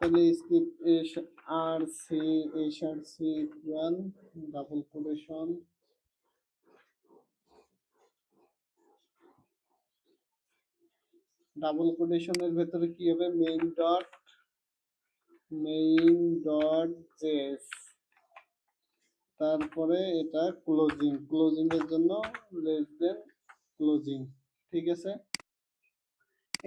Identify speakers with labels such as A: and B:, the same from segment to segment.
A: তাহলে স্ক্রিপ্ট আর C equal double quotation এর ভেতরে কি হবে, মেইন ডট জেস, তারপরে এটা ক্লোজিং এর জন্য লেস দেন ক্লোজিং। ঠিক আছে,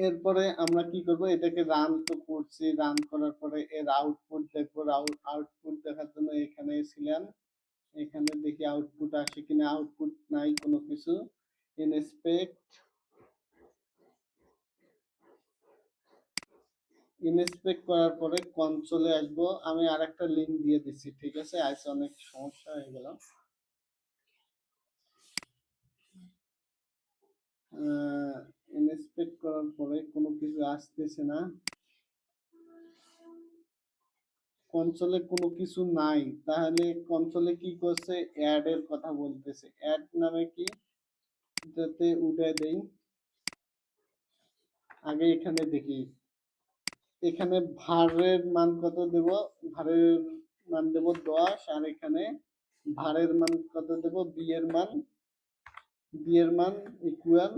A: এরপরে আমরা কি করব, এটাকে রান তো করছি, রান করার পরে এর আউটপুট দেখবো। আউটপুট দেখার জন্য এখানে ছিলাম, এখানে দেখি আউটপুট আসে কিনা। আউটপুট নাই কোনো কিছু। ইনস্পেক্ট করার পরে কনসোলে আসবো। আমি আরেকটা লিংক দিয়ে দিচ্ছি, ঠিক আছে, আজকে অনেক সমস্যা হয়ে গেল। ইনস্পেক্ট করার পরে কোনো কিছু আসতেছে না, কনসোলে কোনো কিছু নাই। তাহলে কনসোলে কি করছে, অ্যাড এর কথা বলতেছে। অ্যাড নামে কি, যাতে উঠে দেই। আগে এখানে দেখি, এখানে ভারের মান কত দেব, ভারের মান দেব 10, আর এখানে ভারের মান কত দেব, বি এর মান ইকুয়াল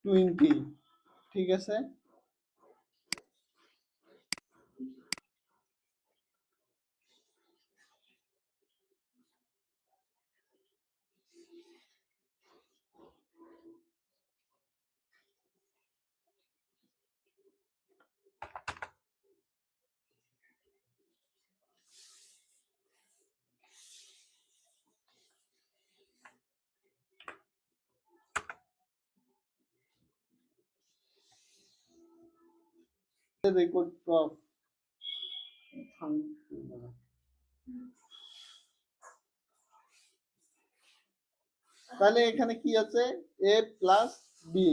A: 20। ঠিক আছে, রেকর্ড প্রফ। তাহলে এখানে কি আছে, এ প্লাস বি।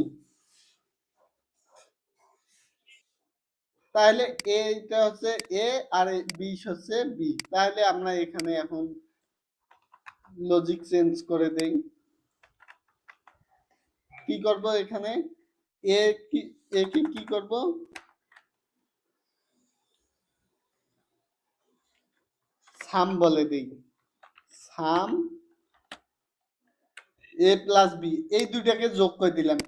A: তাহলে এটা হচ্ছে এ আর বি হচ্ছে বি। তাহলে আমরা এখানে এখন লজিক চেঞ্জ করে দেই। কি করব, এখানে এ কি, এ কি করব, সাম বলে দেই। সাম এ প্লাস বি, এই দুইটাকে যোগ করে দিলাম,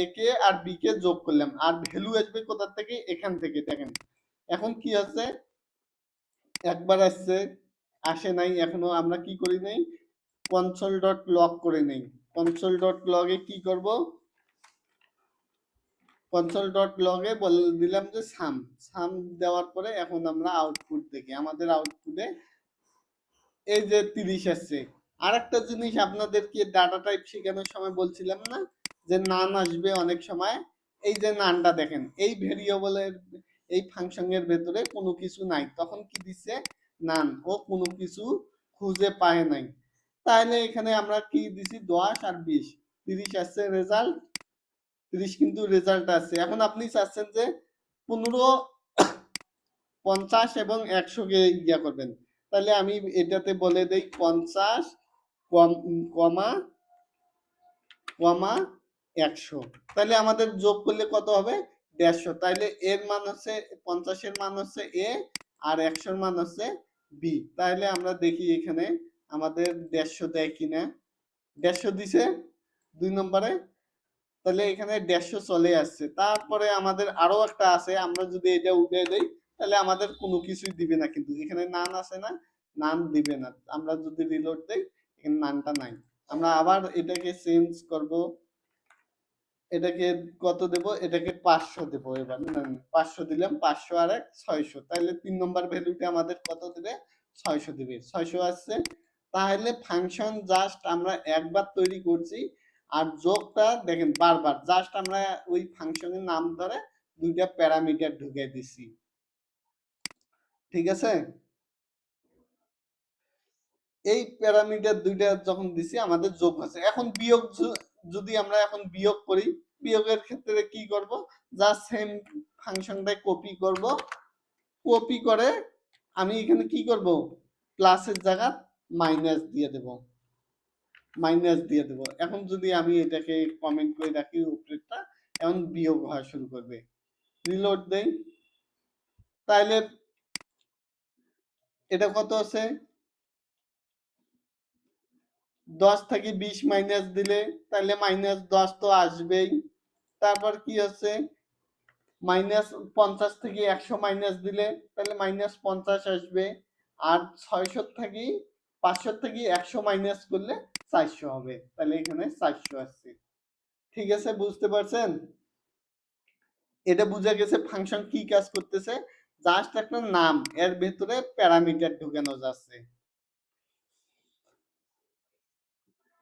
A: এ কে আর বি কে যোগ করলাম, আর ভ্যালু আসবে কোথা থেকে, এখান থেকে। দেখেন এখন কি আছে, একবার আসছে, আসে নাই এখনো। আমরা কি করি নাই, কনসোল ডট লগ করে নেই। কনসোল ডট লগে কি করব, কনসোল ডট লগে বলে দিলাম যে সাম দেওয়ার পরে এখন আমরা আউটপুট দেখি। আমাদের আউটপুটে এই যে 30 আসছে। আরেকটা জিনিস আপনাদেরকে ডাটা টাইপ শেখানোর সময় বলছিলাম না, যে নান আসবে অনেক সময়। এই যে নানটা দেখেন, এই ভেরিয়েবলের, এই ফাংশনের ভেতরে কোনো কিছু নাই, তখন কি দিচ্ছে, নান। ও কোনো কিছু খুঁজে পায় নাই। তাহলে এখানে আমরা কি দিছি, 10 আর 20, 30 আসছে রেজাল্ট। 30 কিন্তু রেজাল্ট আছে। এখন আপনি চাচ্ছেন যে 15, 50 এবং 100 কে ইয়া করবেন। তাহলে আমি এটাতে বলে দেই 50 কমা কমা 100। তাহলে আমাদের যোগ করলে কত হবে, 150। তাহলে এর মান হচ্ছে 50 এর মান হচ্ছে এ, আর 100 এর মান হচ্ছে বি। তাহলে আমরা দেখি এখানে আমাদের 150 দেয় কিনা। 150 দিছে 2 নম্বরে। তাহলে এখানে 150 চলে আসছে। তারপরে আমাদের আরো একটা আছে, আমরা যদি এটা উঠে দেই তাহলে আমাদের কোনো কিছুই দিবে না, কিন্তু এখানে নান আছে না, নান দিবে না। আমরা যদি রিলোড দেই, এখানে নানটা নাই। আমরা আবার এটাকে চেঞ্জ করব, এটাকে কত দেব, এটাকে 500 দেব। এবার 500 দিলাম, 500 আর 1 600। তাহলে 3 নম্বর ভ্যালুটা আমাদের কত দিবে, 600 দিবে। 600 আসছে। তাহলে ফাংশন জাস্ট আমরা একবার তৈরি করছি, আর যোগটা দেখেন বারবার, জাস্ট আমরা ওই ফাংশনের নাম ধরে দুইটা প্যারামিটার ঢুকে দিছি। ঠিক আছে, এই প্যারামিটার দুইটা যখন দিছি আমাদের যোগ হচ্ছে। এখন বিয়োগ, যদি আমরা এখন বিয়োগ করি, বিয়োগের ক্ষেত্রে কি করব, যা সেম ফাংশনটাই কপি করব। কপি করে আমি এখানে কি করব, প্লাসের জায়গা মাইনাস দিয়ে দেব, এখন যদি আমি এটাকে কমেন্ট করে রাখি উপরেরটা, এখন বিয়োগ হওয়া শুরু করবে। রিলোড দেই, তাইলে এটা কত আছে? 10 থেকে 20 মাইনাস দিলে তাহলে -10 তো আসবেই। তারপর কি হচ্ছে, -50 থেকে 100 মাইনাস দিলে তাহলে -50 আসবে। আর 600 থেকে 500 থেকে 100 মাইনাস করলে 400 হবে, তাহলে এখানে 400 আসছে। ঠিক আছে, বুঝতে পারছেন? এটা বুঝা গেছে ফাংশন কি কাজ করতেছে। জাস্ট একটা নাম, এর ভেতরে প্যারামিটার ঢুকানো যাচ্ছে।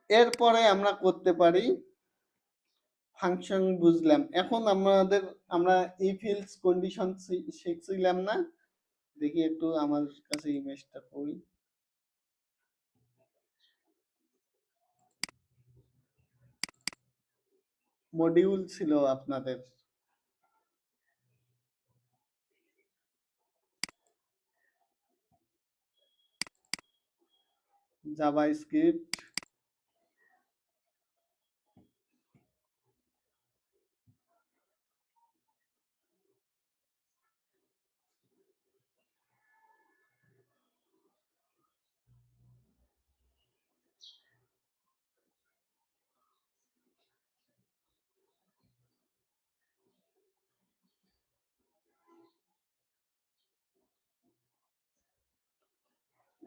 A: এরপরে আমরা করতে পারি ফাংশন, বুঝলাম। এখন আমরা ইফ এলস কন্ডিশন শিখছিলাম না? দেখি একটু আমার কাছে ইমেজটা কই। মডিউল ছিল আপনাদের, JavaScript,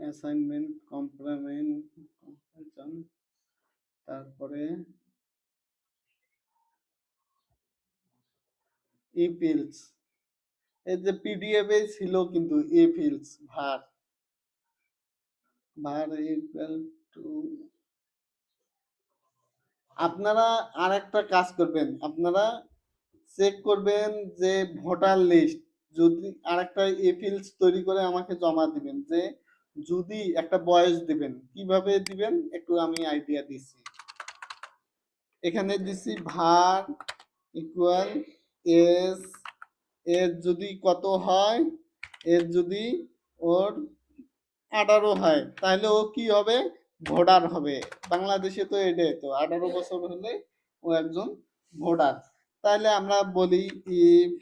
A: assignment, complement, comparison, তারপরে ইফ এলস। এই যে পিডিএফ এ ছিল কিন্তু if else var equal to. আপনারা আর একটা কাজ করবেন, আপনারা চেক করবেন যে ভোটার লিস্ট, যদি আরেকটা এপিলস তৈরি করে আমাকে জমা দিবেন, যে যদি একটা বয়স দিবেন, কিভাবে দিবেন একটু আমি আইডিয়া দিচ্ছি। এখানে দিচ্ছি var ইকুয়াল এস, এর যদি কত হয়, এর যদি ওর 18 হয় তাহলে ও কি হবে, ভোটার হবে। বাংলাদেশে তো এটাই তো, 18 বছর হলে ও একজন ভোটার। তাহলে আমরা বলি ইফ,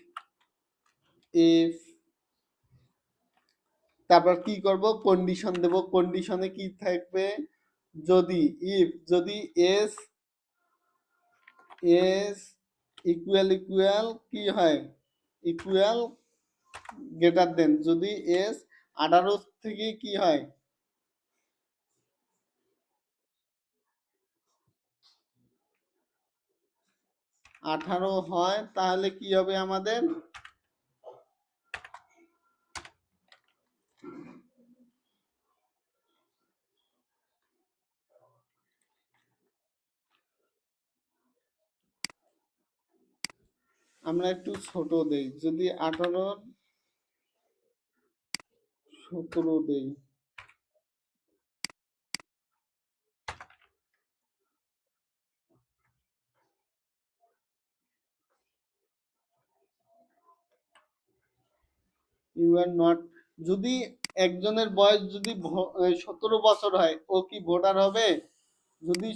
A: ইফ তারপর কি করব, কন্ডিশন দেব। কন্ডিশনে কি থাকবে, যদি ইফ, যদি এস, এস ইকুয়াল ইকুয়াল কি হয়, ইকুয়াল গ্রেটার দেন, যদি এস 18 থেকে কি হয়, 18 হয়, তাহলে কি হবে আমাদের, আমরা একটু ছোট দেই, যদি 18 17 দেই, ইউ আর নট, যদি একজনের বয়স যদি 17 বছর হয়, ও কি ভোটার হবে? যদি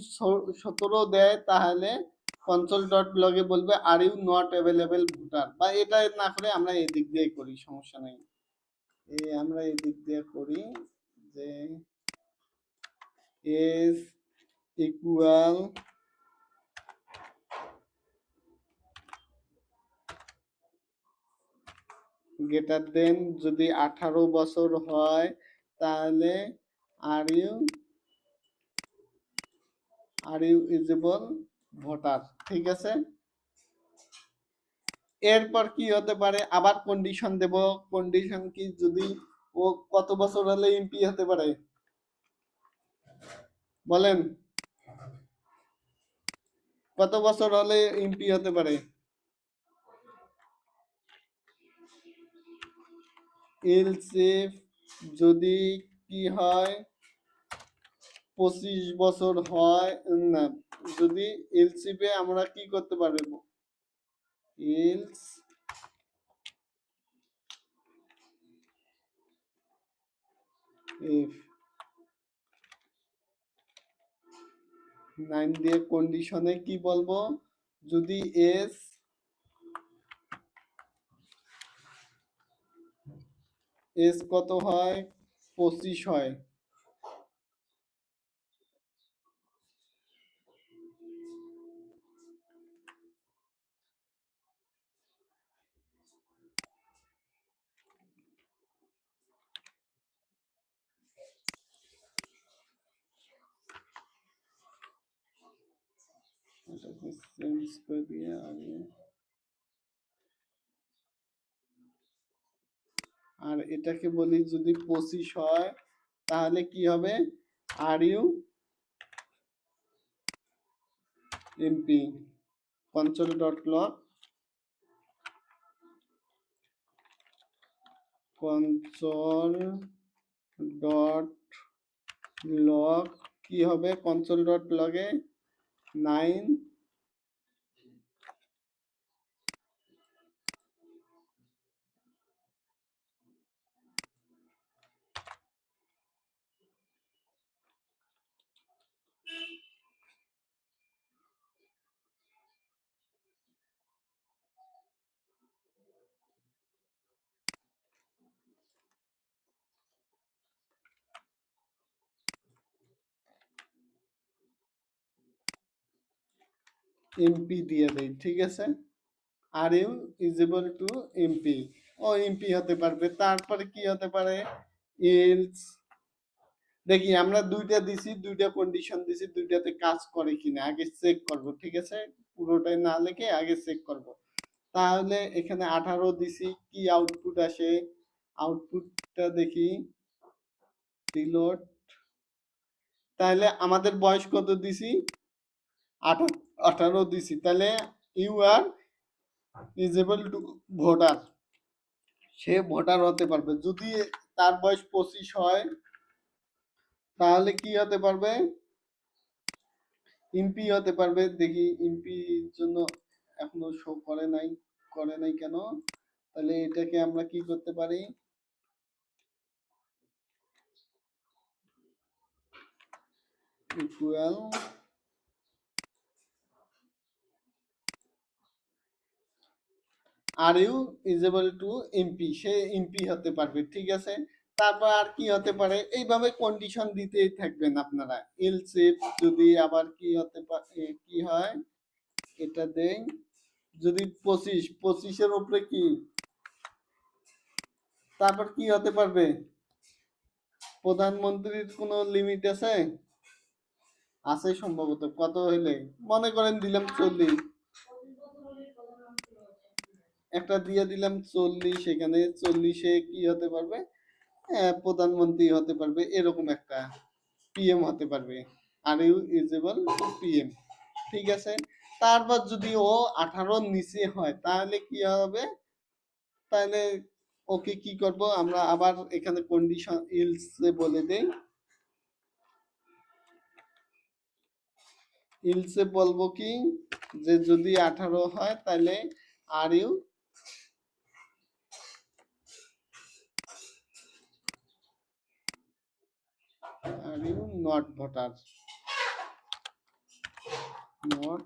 A: 17 দেয় তাহলে কনসোল ডট লগে বলবে are you not available voter, বা এটা না করে আমরা এদিক দিয়ে করি, সমস্যা নেই। আমরা এদিক দিয়ে করি যে এস ইকুয়াল গ্রেটার দেন, যদি 18 বছর হয় তাহলে are you, are you eligible voter. ঠিক আছে, এরপর কি হতে পারে, আবার কন্ডিশন দেব। কন্ডিশন কি, যদি ও কত বছর হলে এমপি হতে পারে বলেন, কত বছর হলে এমপি হতে পারে? এলসিফ যদি কি হয়, 25 বছর হয়, না, যদি এলসিফে আমরা কি করতে পারবো, এলস ইফ 9 দিয়ে কন্ডিশনে কি বলবো, যদি এস, এস কত হয়, 25 হয়, এটাকে চেঞ্জ করে দিয়ে আগে, আর এটাকে বলি যদি 25 হয় তাহলে কি হবে, are you MP console dot log, console dot log কি হবে, কনসোল ডট লগে 9 এমপি দিয়ে দেই, ঠিক আছে। Are you is equal to MP, ও এমপি হতে পারবে। তারপরে কি হতে পারে, এলস, দেখি আমরা দুইটা দিছি, দুইটা কন্ডিশন দিছি, দুইটাতে কাজ করে কিনা আগে চেক করব, ঠিক আছে। পুরোটাই না লিখে আগে চেক করব। তাহলে এখানে 18 দিছি, কি আউটপুট আসে, আউটপুটটা দেখি, রিলোড। তাহলে আমাদের বয়স কত দিছি, 18 দিছি, তাহলে you are eligible to voter, সে ভোটার হতে পারবে। যদি তার বয়স 25 হয় তাহলে কি হতে পারবে, এমপি হতে পারবে। দেখি এমপির জন্য এখনো শো করে নাই কেন, তাহলে এটাকে আমরা কি করতে পারি, equal are you eligible to MP, সে এমপি হতে পারবে, ঠিক আছে। তারপর আর কি হতে পারে, এইভাবে কন্ডিশন দিতেই থাকবেন আপনারা। এলস ইফ যদি আবার কি হতে পারে, কি হয়, এটা দেই, যদি 25 এর উপরে কি, তারপর কি হতে পারবে, প্রধানমন্ত্রীর কোনো লিমিট আছে, আছে সম্ভবত, কত হইলে, মনে করেন দিলাম 40, একটা দিয়ে দিলাম 40, এখানে 40-এ কি হতে পারবে, প্রধানমন্ত্রী হতে পারবে, এরকম একটা পিএম হতে পারবে, are you eligible to PM, ঠিক আছে। তারপর যদি ও 18 নিচে হয় তাহলে কি হবে, তাহলে ওকে কি করব আমরা, আবার এখানে কন্ডিশন ইলস বলে দেই, ইলসে বলবো কি, যে যদি 18 হয় তাহলে are you not voter, not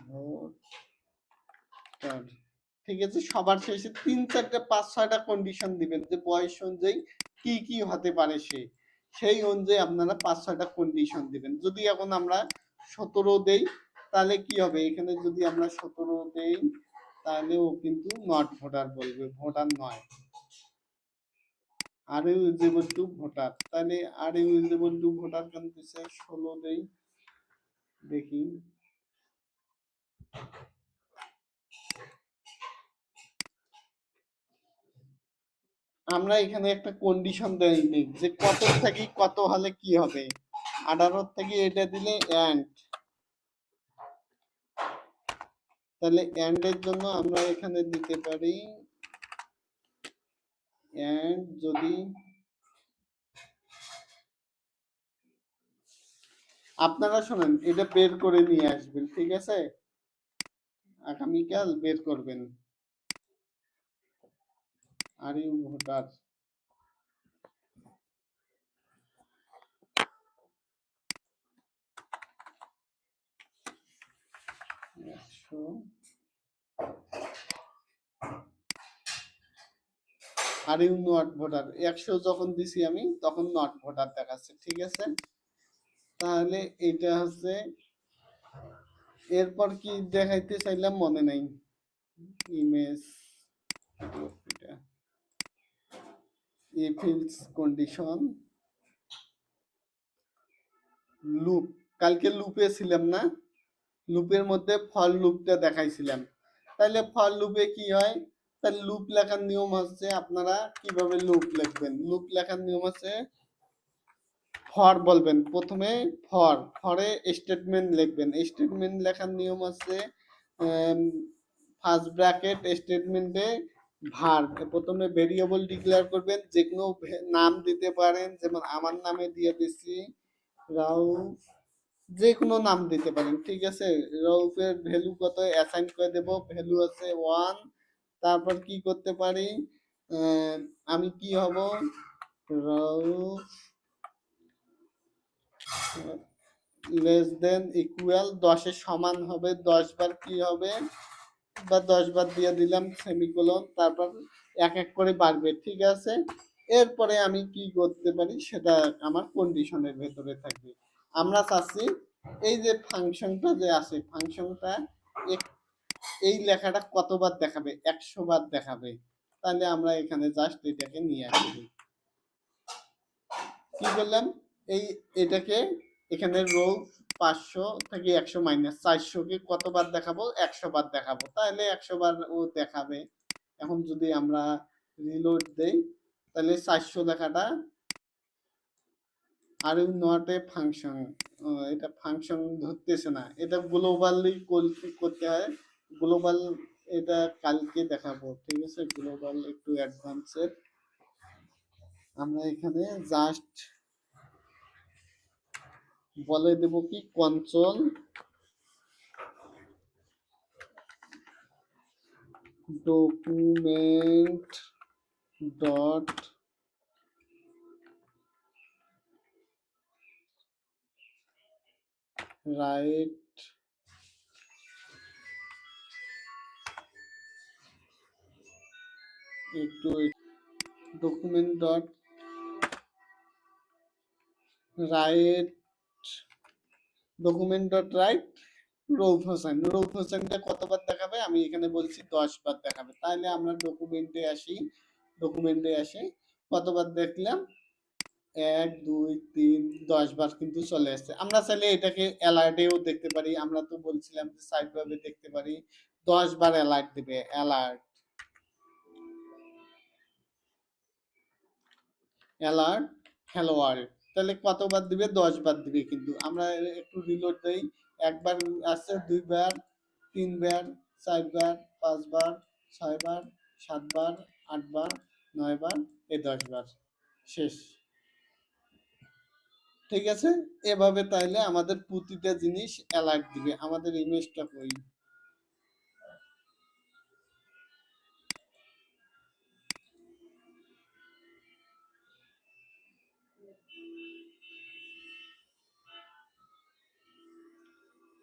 A: voter, ঠিক আছে। সবার শেষে 3, 4, 5, 6টা কন্ডিশন দিবেন, যে বয়স অনুযায়ী কি কি হতে পারে, সেই অনুযায়ী আপনারা 5, 6টা কন্ডিশন দিবেন। যদি এখন আমরা 17 দেই তাহলে কি হবে, এখানে যদি আমরা 17 দেই তাহলে ও কিন্তু নট ভোটার বলবে, ভোটার নয়। Are you eligible to voter, তাহলে are you eligible to voter কেন দিছে, 16 দেই, দেখি, আমরা এখানে একটা কন্ডিশন দেইনি যে কত থেকে কত হলে কি হবে, 18 থেকে এটা দিলে এন্ড, তাহলে এন্ড এর জন্য আমরা এখানে দিতে পারি, এন্ড যদি, আপনারা শোনেন, এটা বের করে নিয়ে আসবেন, ঠিক আছে, আগামীকাল বের করবেন, are you voter, 100, are you not voter 100 যখন দিছি আমি তখন নট ভোটার দেখাচ্ছে, ঠিক আছে। তাহলে এটা হচ্ছে, এরপর কি দেখাইতে চাইলাম মনে নাই, ইমেজ, এটা ইফিলস কন্ডিশন লুপ, কালকে লুপে ছিলাম না, লুপের মধ্যে ফর লুপটা দেখাইছিলাম। তাহলে ফর লুপে কি হয়, তাহলে লুপ লেখার নিয়ম হচ্ছে, আপনারা কিভাবে লুপ লিখবেন, লুপ লেখার নিয়ম হচ্ছে ফর বলবেন প্রথমে, ফরে স্টেটমেন্ট লিখবেন, স্টেটমেন্ট লেখার নিয়ম হচ্ছে ফার্স্ট ব্র্যাকেট স্টেটমেন্টে ভার্ব, প্রথমে ভেরিয়েবল ডিক্লেয়ার করবেন, যে কোনো নাম দিতে পারেন, যেমন আমার নামে দিয়ে দিচ্ছি রাউফ, যে কোনো নাম দিতে পারেন, ঠিক আছে। রউফের ভ্যালু কত অ্যাসাইন করে দেব, ভ্যালু আছে 1। তারপর কি করতে পারি, আমি কি হব, রউফ লেস দেন ইকুয়াল 10-এর সমান হবে, 10 বার কি হবে, বা 10 বার দিয়ে দিলাম সেমিকোলন, তারপর এক এক করে বাড়বে, ঠিক আছে। এরপরে আমি কি করতে পারি সেটা আমার কন্ডিশনের ভেতরে থাকবে। আমরা চাচ্ছি এই যে ফাংশনটা যে আছে, ফাংশনটা এই লেখাটা কতবার দেখাবে, 100 বার দেখাবে। তাহলে আমরা এখানে জাস্ট এটাকে নিয়ে আসি, কি করলাম, এটাকে এখানে রো 500 থেকে 100 মাইনাস 400 কে কতবার দেখাবো, 100 বার দেখাবো, তাহলে 100 বার ও দেখাবে। এখন যদি আমরা রিলোড দেই, তাহলে 400 লেখাটা, আর নট এ ফাংশন, এটা ফাংশন ধরতেছে না, এটা গ্লোবালি করতে হয়, গ্লোবাল, এটা কালকে দেখাবো, ঠিক আছে। গ্লোবাল একটু অ্যাডভান্সের, আমরা এখানে জাস্ট বলে দেব কি, কনসোল ডকুমেন্ট ডট রাইট একটু, document dot write, document dot write Rauf Hossain, Rauf হোসেনটা কতবার দেখাবে, আমি এখানে বলছি 10 বার দেখাবে। তাহলে আমরা ডকুমেন্টে আসি, ডকুমেন্টে আসে কতবার দেখলাম, 1 2 3 10 বার কিন্তু চলে আসছে। আমরা চাইলে এটাকে অ্যালার্টেও দেখতে পারি, আমরা তো বলছিলাম যে সাইড ভাবে দেখতে পারি, 10 বার অ্যালার্ট দিবে, অ্যালার্ট, অ্যালার্ট হ্যালো ওয়ার্ল্ড, তাহলে কতবার দিবে, 10 বার দিবে। কিন্তু আমরা একটু রিলোড দেই, একবার আসছে, 2 বার, 3 বার, 4 বার, 5 বার, 6 বার, 7 বার, 8 বার, 9 বার, 10 বার, শেষ, ঠিক আছে। এভাবে তাইলে আমাদের প্রতিটা জিনিস অ্যালার্ট দিবে। আমাদের ইমেজটা কই,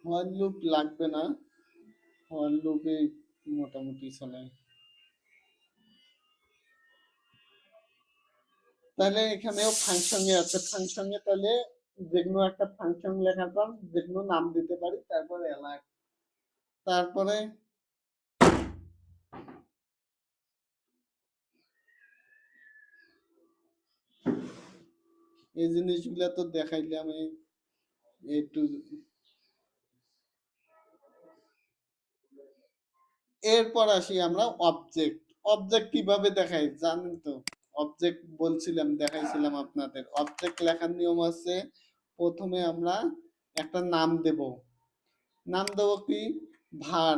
A: হোয়াইল লুপ লাগবে না, হোয়াইল লুপে মোটামুটি চলে। তাহলে এখানেও ফাংশনে আছে, ফাংশনে তাহলে যেকোনো একটা ফাংশন লেখার পর যেকোনো নাম দিতে পারি, তারপরে অ্যালার্ট, তারপরে এই জিনিসগুলো তো দেখাইলাম, একটু, এরপর আসি আমরা অবজেক্ট, অবজেক্ট কিভাবে দেখাই জানেন তো, অবজেক্ট বলছিলাম, দেখাইছিলাম আপনাদের। অবজেক্ট লেখার নিয়ম আছে, প্রথমে আমরা একটা নাম দেব, নাম দেবো কি, ভার,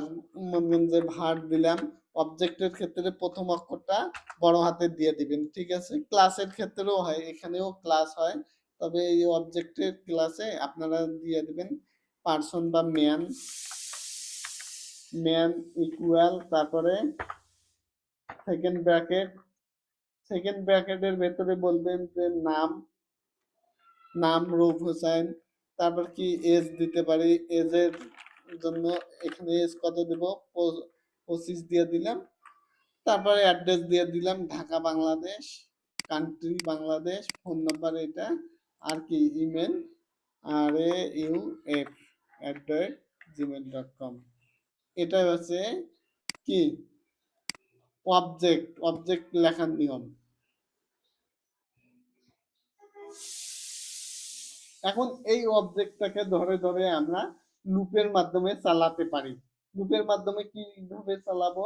A: মনে যে ভার দিলাম, অবজেক্টের ক্ষেত্রে প্রথম অক্ষরটা বড় হাতে দিয়ে দিবেন, ঠিক আছে। ক্লাসের ক্ষেত্রেও হয়, এখানেও ক্লাস হয়, তবে এই অবজেক্টের ক্লাসে আপনারা দিয়ে দিবেন পার্সন বা ম্যান, ম্যান ইকুয়াল, তারপরে সেকেন্ড ব্র্যাকেট, সেকেন্ড ব্র্যাকেটের ভেতরে বলবেন যে নাম, নাম রূপ হোসেন, তারপর কি এজ দিতে পারি, এজের জন্য এখানে এজ কত দেব, 25 দিয়ে দিলাম, তারপরে অ্যাড্রেস দিয়ে দিলাম Dhaka Bangladesh, country Bangladesh, phone number এটা, আর কি ইমেল rauf@gmail.com। এটা হচ্ছে কি অবজেক্ট লেখার নিয়ম। এখন এই অবজেক্টটাকে ধরে ধরে আমরা লুপের মাধ্যমে চালাতে পারি। লুপের মাধ্যমে কিভাবে চালাবো?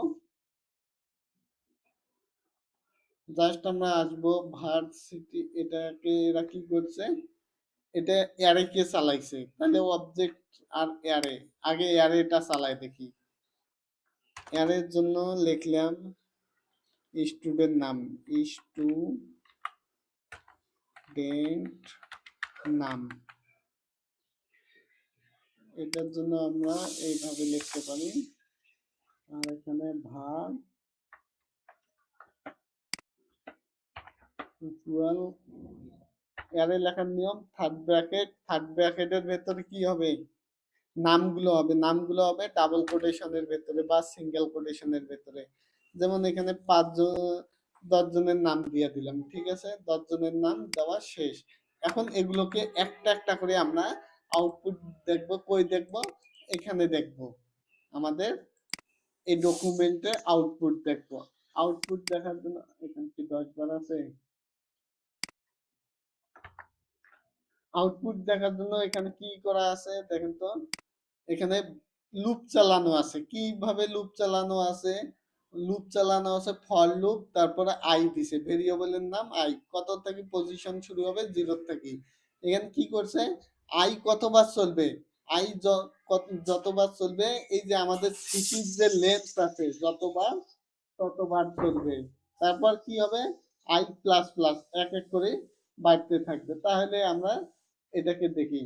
A: জাস্ট আমরা আসবো ভার্সিটি, এটাকে এরা কি করছে, এটা অ্যারে কে চালাইছে, তাহলে অবজেক্ট আর অ্যারে, আগে অ্যারেটা চালাই দেখি। অ্যারের জন্য লিখলাম স্টুডেন্ট নাম, স্টুডেন্ট নাম। এটার জন্য আমরা এইভাবে লিখতে পারি, আর এখানে ভার ইকুয়াল অ্যারে লেখার নিয়ম থার্ড ব্র্যাকেটের ভেতরে কি হবে, নামগুলো হবে ডাবল কোটেশনের ভেতরে বা সিঙ্গেল কোটেশনের ভেতরে। যেমন এখানে 10 জনের নাম দিয়ে দিলাম, ঠিক আছে, 10 জনের নাম দেওয়া শেষ। এখন এগুলোকে একটা একটা করে আমরা আউটপুট দেখব, কই দেখব, এখানে দেখব, আমাদের এই ডকুমেন্টে আউটপুট দেখব। আউটপুট দেখার জন্য এখানে কি 10 বার আছে, আউটপুট দেখার জন্য এখানে কি করা আছে দেখেন তো, এখানে লুপ চালানো আছে। কিভাবে লুপ চালানো আছে? লুপ চালানো আছে ফর লুপ, তারপরে আই দিছে, ভেরিয়েবলের নাম আই, কত থেকে পজিশন শুরু হবে, 0 থেকে। এখানে কি করছে, আই কতবার চলবে, আই যতবার চলবে, এই যে আমাদের সিটির যে লেন্থ আছে যতবার, ততবার চলবে। তারপর কি হবে, আই প্লাস প্লাস এক এক করে বাড়তে থাকবে। তাহলে আমরা এটাকে দেখি,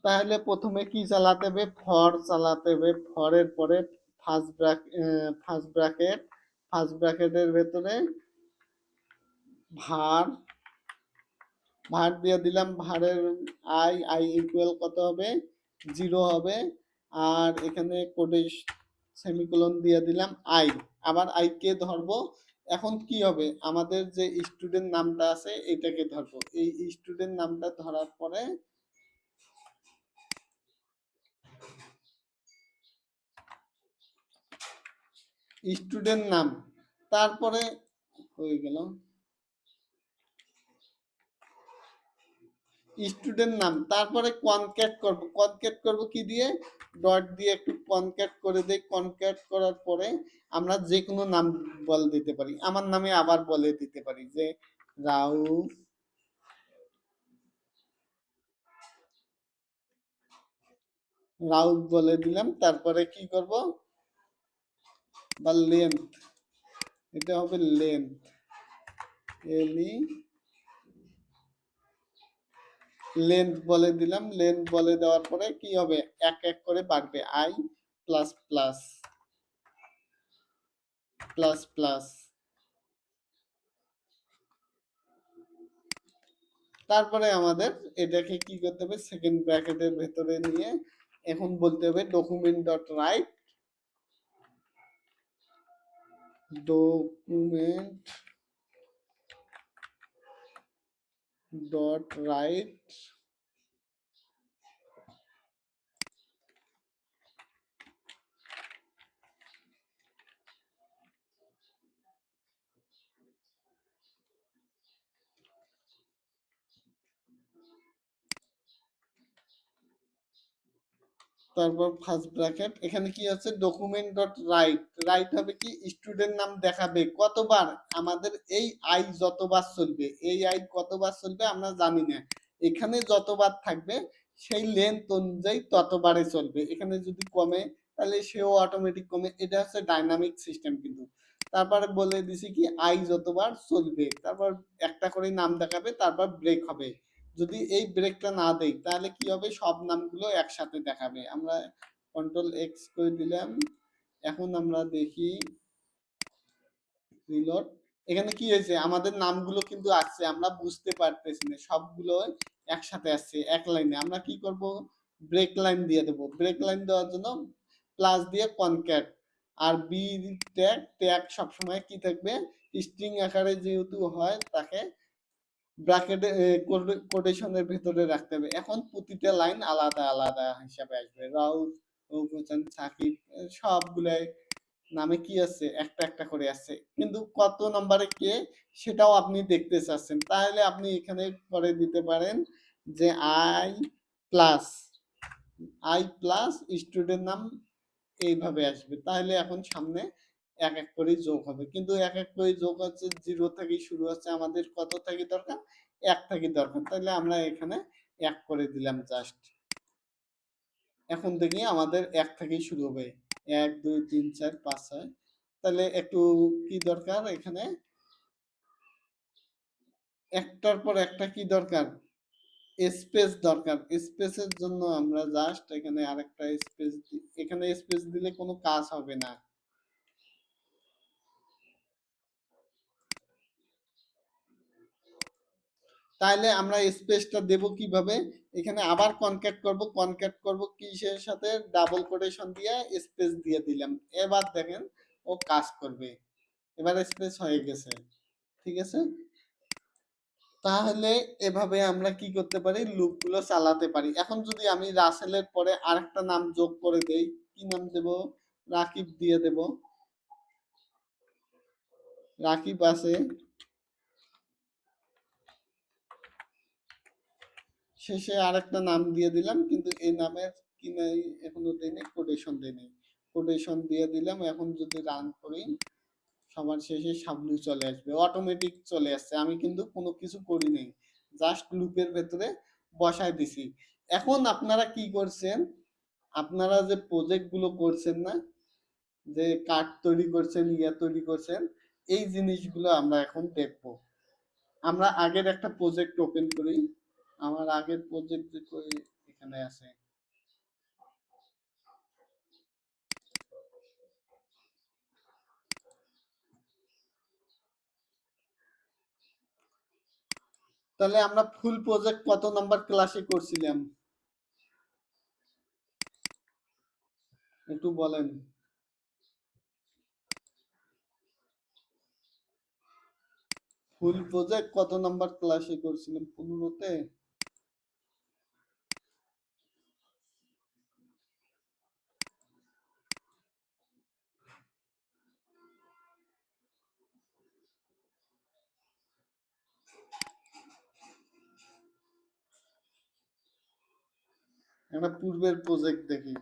A: তাহলে প্রথমে কি চালাতে হবে, ফর চালাতে হবে। ফরের পরে ফার্স্ট ব্র্যাকেটের ভেতরে ভার, ভার দিয়ে দিলাম, ভারের আই ইকুয়াল কত হবে, 0 হবে। আর এখানে কোডে সেমিকোলন দিয়ে দিলাম আই, আবার আই কে ধরবো। এখন কি হবে, আমাদের যে স্টুডেন্ট নামটা আছে এটাকে ধরবো। এই স্টুডেন্ট নামটা ধরার পরে স্টুডেন্ট নাম, তারপরে হয়ে গেল স্টুডেন্ট নাম, তারপরে কনক্যাট করব কি দিয়ে, ডট দিয়ে একটু কনক্যাট করে দেই। কনক্যাট করার পরে আমরা যে কোনো নাম বলে দিতে পারি, আমার নামে আবার বলে দিতে পারি যে রাউফ, রাউফ বলে দিলাম। তারপরে কি করব, বা লেন্থ, এটা হবে লেন্থ, এলি লেন্থ বলে দিলাম। লেন্থ বলে দেওয়ার পরে কি হবে, এক এক করে বাড়বে, I plus plus plus plus. তারপরে আমাদের এটাকে কি করতে হবে, সেকেন্ড ব্র্যাকেটের ভেতরে নিয়ে এখন বলতে হবে document dot write, document dot right তারপর ফার্স্ট ব্র্যাকেট, এখানে কি আছে, ডকুমেন্ট ডট রাইট, রাইট হবে কি, স্টুডেন্ট নাম দেখাবে কতবার, আমাদের এই আই যতবার চলবে, এই আই কতবার চলবে আমরা জানি না, এখানে যতবার থাকবে সেই লেন্থ অনুযায়ী ততবারে চলবে। এখানে যদি কমে তাহলে সেও অটোমেটিক কমে, এটা হচ্ছে ডাইনামিক সিস্টেম কিন্তু। তারপরে বলে দিছি কি আই যতবার চলবে, তারপর একটা করে নাম দেখাবে, তারপর ব্রেক হবে। যদি এই ব্রেকটা না দেই তাহলে কি হবে, সব নামগুলো একসাথে দেখাবে। আমরা কন্ট্রোল এক্স করে দিলাম। এখন আমরা দেখি রিলোড, এখানে কি হয়েছে, আমাদের নামগুলো কিন্তু আসছে, আমরা বুঝতে পারতেছি না, সবগুলো একসাথে আসছে এক লাইনে। আমরা কি করব, ব্রেক লাইন দিয়ে দেবো। ব্রেক লাইন দেওয়ার জন্য প্লাস দিয়ে কনক্যাট। আর বি ট্যাগ, ট্যাগ সবসময় কি থাকবে, স্ট্রিং আকারে যেহেতু হয় তাকে ব্র্যাকেটে কোটেশনের ভিতরে রাখতে হবে। এখন প্রতিটা লাইন আলাদা আলাদা হিসাবে আসবে। রাউফ, রউফ হোসেন, সাকিব, সবগুলাই নামে কি আছে, একটা একটা করে আছে, কিন্তু কত নম্বরে কে সেটাও আপনি দেখতে চাচ্ছেন, তাহলে আপনি এখানে করে দিতে পারেন যে প্লাস আই প্লাস স্টুডেন্ট নাম এইভাবে আসবে। তাহলে এখন সামনে এক এক করে যোগ হবে, কিন্তু এক এক করে যোগ হচ্ছে জিরো থেকে শুরু হচ্ছে, আমাদের কত থেকে দরকার, এক থেকে দরকার, তাহলে আমরা এখানে এক করে দিলাম জাস্ট। এখন দেখি আমাদের এক থেকেই শুরু হবে, 1 2 3 4 5 6। তাহলে একটু কি দরকার এখানে, একটার পর একটা কি দরকার, স্পেস দরকার। স্পেসের জন্য আমরা জাস্ট এখানে আরেকটা স্পেস দিই, এখানে স্পেস দিলে কোনো কাজ হবে না। তাহলে আমরা স্পেসটা দেব কিভাবে, এখানে আবার কনক্যাট করব কিসের সাথে, ডাবল কোটেশন দিয়ে স্পেস দিয়ে দিলাম। এবার দেখেন ও কাজ করবে, এবার স্পেস হয়ে গেছে, ঠিক আছে। তাহলে এভাবে আমরা কি করতে পারি, লুপগুলো চালাতে পারি। এখন যদি আমি রাসেলের পরে আরেকটা নাম যোগ করে দেই, কি নাম দেব, রাকিব দিয়ে দেব, রাকিব আছে, শেষে আরেকটা নাম দিয়ে দিলাম, কিন্তু এই নামের কি নাই এখনো দেই নাই, কোটেশন দেই নাই, কোটেশন দিয়ে দিলাম। এখন যদি রান করি, সবার শেষে সাবলু চলে আসবে, অটোমেটিক চলে আসছে, আমি কিন্তু কোনো কিছু করি নাই, জাস্ট লুপের ভেতরে বসায় দিছি। এখন আপনারা কি করছেন, আপনারা যে প্রজেক্ট গুলো করছেন না, যে কার্ড তৈরি করছেন, ইয়া তৈরি করছেন, এই জিনিসগুলো আমরা এখন দেখব। আমরা আগের একটা প্রজেক্ট ওপেন করি, আমার আগের প্রজেক্ট যে এখানে আছে। তাহলে আমরা ফুল প্রজেক্ট কত নাম্বার ক্লাসে করছিলাম একটু বলেন। ফুল প্রজেক্ট কত নাম্বার ক্লাসে করছিলাম, 15-তে? একটা পূর্বের প্রজেক্ট দেখি।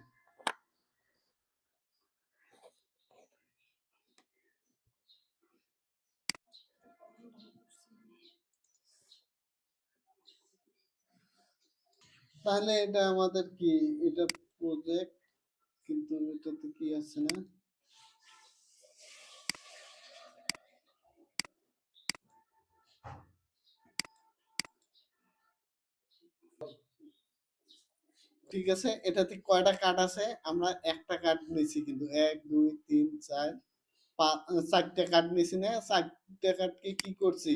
A: তাহলে এটা আমাদের কি, এটা প্রজেক্ট, কিন্তু এটাতে কি আছে না, ঠিক আছে। এটাতে কয়টা কার্ড আছে, আমরা একটা কার্ড নিয়েছি, কিন্তু 1 2 3 4 4টা কার্ড নিয়েছি না, 4টা কার্ডকে কি করছি,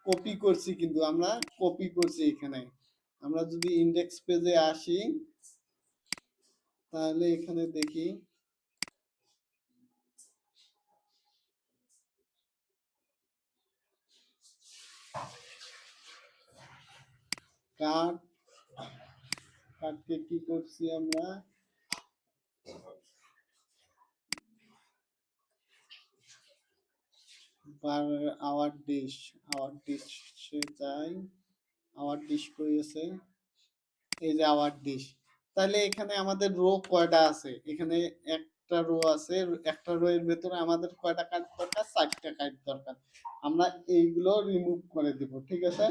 A: কপি করছি, কিন্তু আমরা কপি করছি এখানে। আমরা যদি ইন্ডেক্স পেজে আসি, তাহলে এখানে দেখি কার্ড, কার্ডকে কি করছি আমরা, আওয়ার ডিশে যাই, আওয়ার ডিশ করেছে, এই যে আওয়ার ডিশ। তাহলে এখানে আমাদের রো কয়টা আছে, এখানে একটা রো আছে, একটা রো এর ভেতরে আমাদের কয়টা কার্ড দরকার, 4টা কার্ড দরকার। আমরা এইগুলো রিমুভ করে দিব, ঠিক আছে।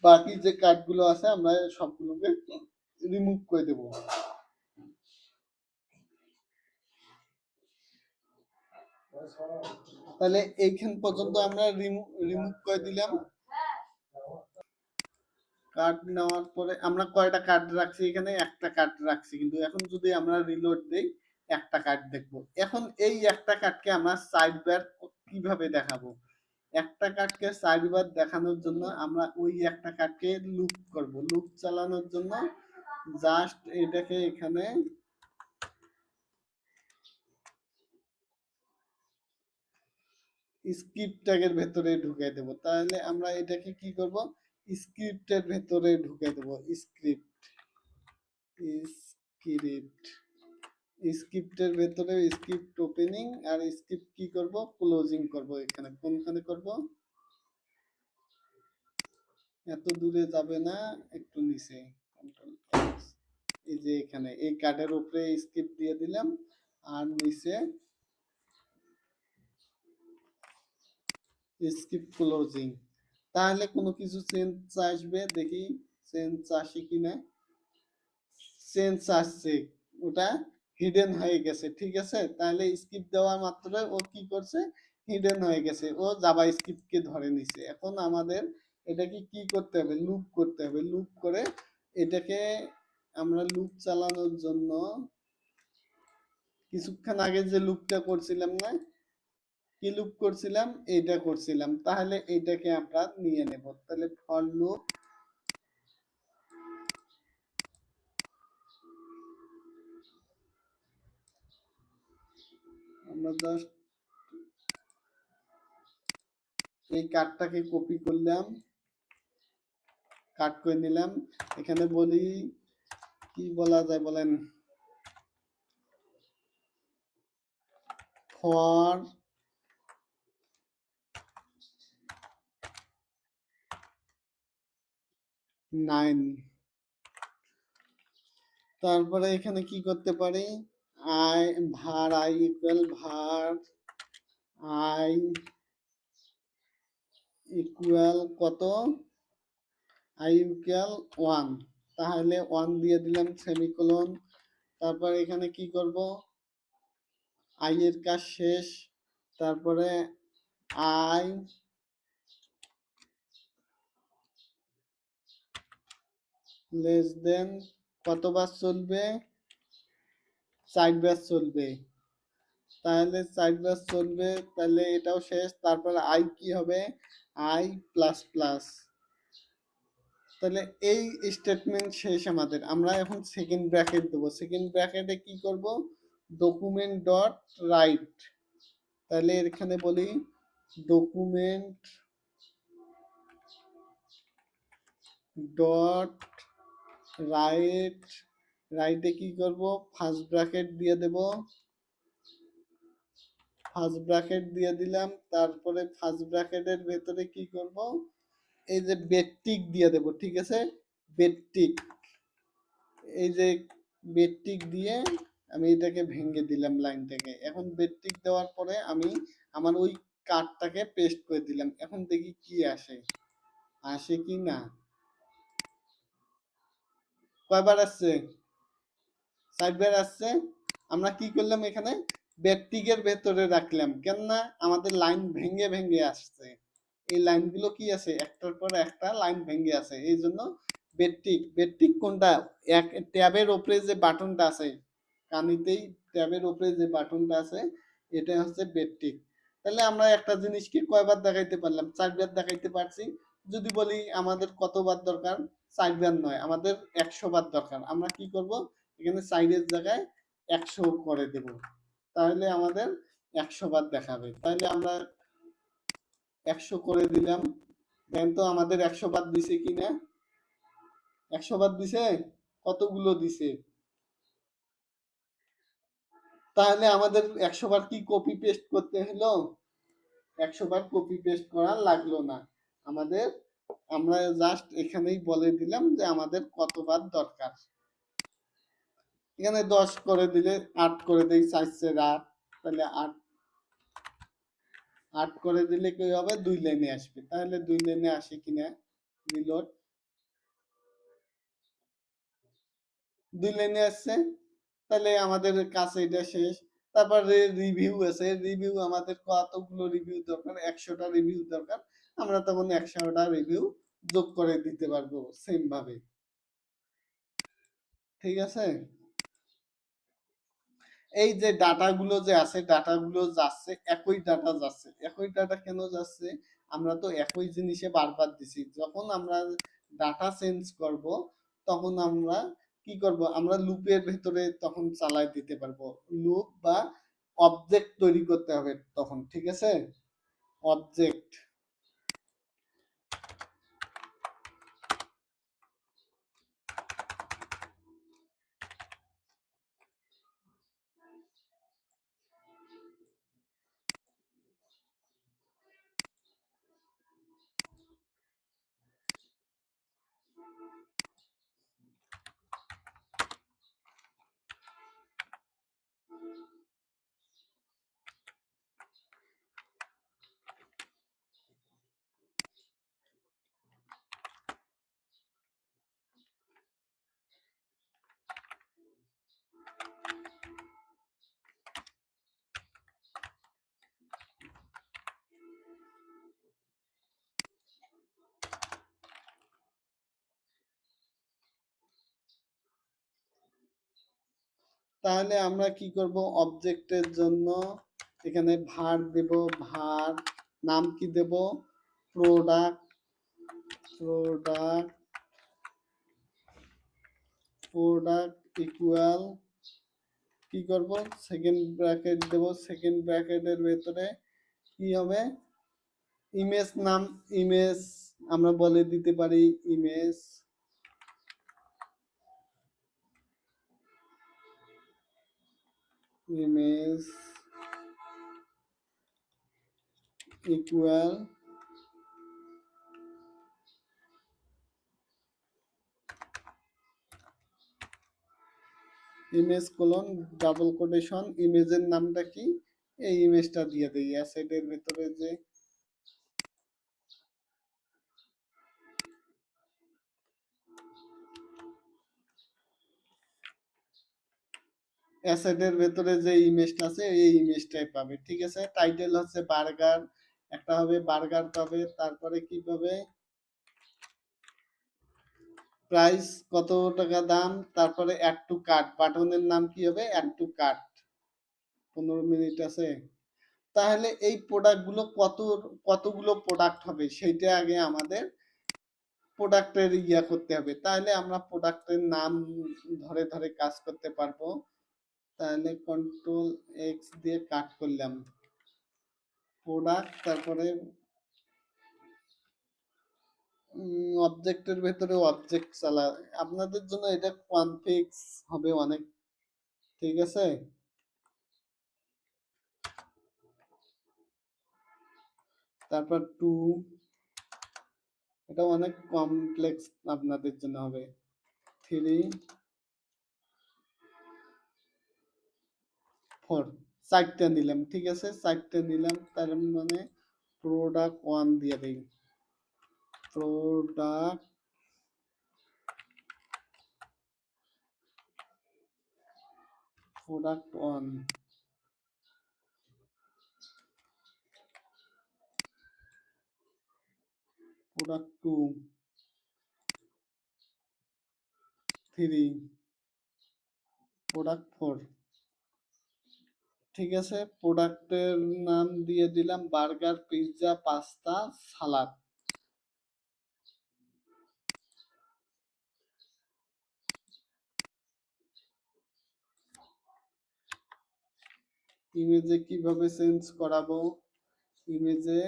A: বাকি যে কার্ডগুলো আছে আমরা সবগুলোকে রিমুভ করে দেব। তাহলে এইখান পর্যন্ত আমরা রিমুভ করে দিলাম। কার্ড নেওয়ার পরে আমরা কয়টা কার্ড রাখছি, এখানে একটা কার্ড রাখছি, কিন্তু এখন যদি আমরা রিলোড দেই, একটা কার্ড দেখবো। এখন এই একটা কার্ডকে আমরা সাইড বার কিভাবে দেখাবো, একটা কার্ডকে সাইড বার দেখানোর জন্য আমরা ওই একটা কার্ডকে লুপ করব, লুপ চালানোর জন্য জাস্ট এটাকে এখানে স্ক্রিপ্ট ট্যাগের ভেতরে ঢুকাই দেব। তাহলে আমরা এটাকে কি করব, স্ক্রিপ্টের ভেতরে ঢুকাই দেব। স্ক্রিপ্ট স্ক্রিপ্ট স্ক্রিপ্টের ভেতরে স্ক্রিপ্ট ওপেনিং আর স্ক্রিপ্ট কি করব, ক্লোজিং করব। এখানে কোনখানে করব, এত দূরে যাবে না, একটু নিচে, কন্ট্রোল এক্স, এই যে এখানে এই কার্ডের উপরে স্ক্রিপ্ট দিয়ে দিলাম আর নিচে স্ক্রিপ্ট ক্লোজিং। তাহলে কোনো কিছু চেঞ্জ আসবে, দেখি চেঞ্জ আসে কিনা। চেঞ্জ আসছে, ওটা হিডেন হয়ে গেছে, ঠিক আছে। তাহলে স্ক্রিপ্ট দেওয়া মাত্র ও কি করছে, হিডেন হয়ে গেছে, ও জাভা স্ক্রিপ্টকে ধরে নিছে। এখন আমাদের এটাকে কি করতে হবে, লুপ করতে হবে। লুপ করে এটাকে আমরা লুপ চালানোর জন্য কিছুক্ষণ আগে যে লুপটা করছিলাম না, কি লুপ করছিলাম, এইটা করছিলাম। তাহলে এইটাকে আমরা নিয়ে নেব। তাহলে ফর লুপ, আমরা জাস্ট এই কার্ডটাকে কপি করলাম, কাট করে নিলাম। এখানে বলি, কি বলা যায় বলেন, ফর নাইন। তারপরে এখানে কি করতে পারি, আই ভার আই ইকুয়াল ভার আই ইকুয়াল কত, আই ইকুয়াল 1। তাহলে 1 দিয়ে দিলাম সেমিকোলন। তারপর এখানে কি করব, আই এর কাজ শেষ। তারপরে আই লেস দেন কতবার চলবে, 4 বার চলবে। তাহলে 4 বার চলবে, তাহলে এটাও শেষ। তারপরে আই কি হবে, আই প্লাস প্লাস। তাহলে এই স্টেটমেন্ট শেষ আমাদের। আমরা এখন সেকেন্ড ব্র্যাকেট দেবো। সেকেন্ড ব্র্যাকেটে কি করব, ডকুমেন্ট ডট রাইট। তাহলে এখানে বলি ডকুমেন্ট ডট রাইট। রাইটে কি করব, ফার্স্ট ব্র্যাকেট দিয়ে দেব, ফার্স্ট ব্র্যাকেট দিয়ে দিলাম। তারপরে ফার্স্ট ব্র্যাকেটের ভেতরে কি করব, এই যে বেডটিক দিয়ে দেব, ঠিক আছে। বেডটিক, এই যে বেডটিক দিয়ে আমি এটাকে ভেঙে দিলাম লাইন থেকে। এখন বেডটিক দেওয়ার পরে আমি আমার ওই কার্ডটাকে পেস্ট করে দিলাম। এখন দেখি কি আসে, আসে কি না। কয়বার আসছে, 4 বার আসছে। আমরা কি করলাম, এখানে বেডটিকের ভেতরে রাখলাম, কেননা আমাদের লাইন ভেঙে ভেঙে আসছে। এই লাইনগুলো কি আছে, একটার পর একটা লাইন ভেঙে আছে, এই জন্য বেডটিক। বেডটিক কোনটা, এক ট্যাবের উপরে যে বাটনটা আছে, কানিতেই ট্যাবের উপরে যে বাটনটা আছে, এটা হচ্ছে বেডটিক। তাহলে আমরা একটা জিনিসকে কয়বার দেখাইতে পারলাম, 4 বার দেখাইতে পারছি। যদি বলি আমাদের কতবার দরকার, 4 বার নয়, আমাদের 100 বার দরকার। আমরা কি করব, এখানে সাইডের জায়গায় 100 করে দেব। তাহলে আমাদের 100 বার দেখাবে। তাহলে আমরা 100 করে দিলাম। দেন তো আমাদের 100 বার দিছে কিনা, 100 বার দিছে, কতগুলো দিছে। তাহলে আমাদের 100 বার কি কপি পেস্ট করতে হলো, 100 বার কপি পেস্ট করা লাগলো না আমাদের। আমরা জাস্ট এখানেই বলে দিলাম যে আমাদের কতবার দরকার। এখানে 10 করে দিলে 8 করে দেই, 4 8, তাহলে 8 8 করে দিলে কি হবে, 2 লাইনে আসবে। তাহলে 2 লাইনে আসে কিনা, রিলোড, 2 লাইনে আসছে। তাহলে আমাদের কাছে এটা শেষ। তারপরে রিভিউ আছে, রিভিউ আমাদের কতগুলো রিভিউ দরকার, 100টা রিভিউ দরকার। আমরা তখন 100টা রিভিউ যোগ করে দিতে পারবো সেম ভাবে, ঠিক আছে। এই যে ডাটাগুলো যে আছে, ডাটাগুলো যাচ্ছে, একই ডাটা যাচ্ছে। একই ডাটা কেন যাচ্ছে, আমরা তো একই জিনিসে বারবার দিছি। যখন আমরা ডাটা চেঞ্জ করব, তখন আমরা কি করব, আমরা লুপের ভেতরে তখন চালাই দিতে পারবো। লুপ বা অবজেক্ট তৈরি করতে হবে তখন, ঠিক আছে। অবজেক্ট তাহলে আমরা কি করব অবজেক্টের জন্য এখানে ভার দেব ভার নাম কি দেব প্রোডাক্ট প্রোডাক্ট প্রোডাক্ট ইকুয়াল কি করব সেকেন্ড ব্র্যাকেট দেব সেকেন্ড ব্র্যাকেটের ভেতরে কি হবে ইমেজ নাম ইমেজ আমরা বলে দিতে পারি image image equal image colon double quotation ইমেজের নামটা কি এই ইমেজটা দিয়ে দেই অ্যাসেটের ভিতরে যে অ্যাসেটের ভেতরে যে ইমেজটা আছে এই ইমেজটাই পাবে ঠিক আছে টাইটেল হচ্ছে বার্গার একটা হবে বার্গার পাবে তারপরে কি পাবে প্রাইস কত টাকা দাম তারপরে অ্যাড টু কার্ট বাটনের নাম কি হবে অ্যাড টু কার্ট 15 মিনিট আছে তাহলে এই প্রোডাক্টগুলো কতগুলো প্রোডাক্ট হবে সেইটা আগে আমাদের প্রোডাক্টের ইয়া করতে হবে তাহলে আমরা প্রোডাক্টের নাম ধরে ধরে কাজ করতে পারবো তাহলে কন্ট্রোল এক্স দিয়ে কাট করলাম প্রোডাক্ট তারপরে অবজেক্টের ভেতরে অবজেক্ট চালা আপনাদের জন্য এটা কনফিক্স হবে অনেক ঠিক আছে তারপর টু এটা অনেক কমপ্লেক্স আপনাদের জন্য হবে 3 4 চারটা নিলাম ঠিক আছে চারটা নিলাম তার মানে প্রোডাক্ট ওয়ান দিয়ে দিই product product one product two 3 product 4 ঠিক আছে প্রোডাক্টের নাম দিয়ে দিলাম বার্গার পিৎজা পাস্তা সালাদ ইমেজে কিভাবে চেঞ্জ করাবো ইমেজে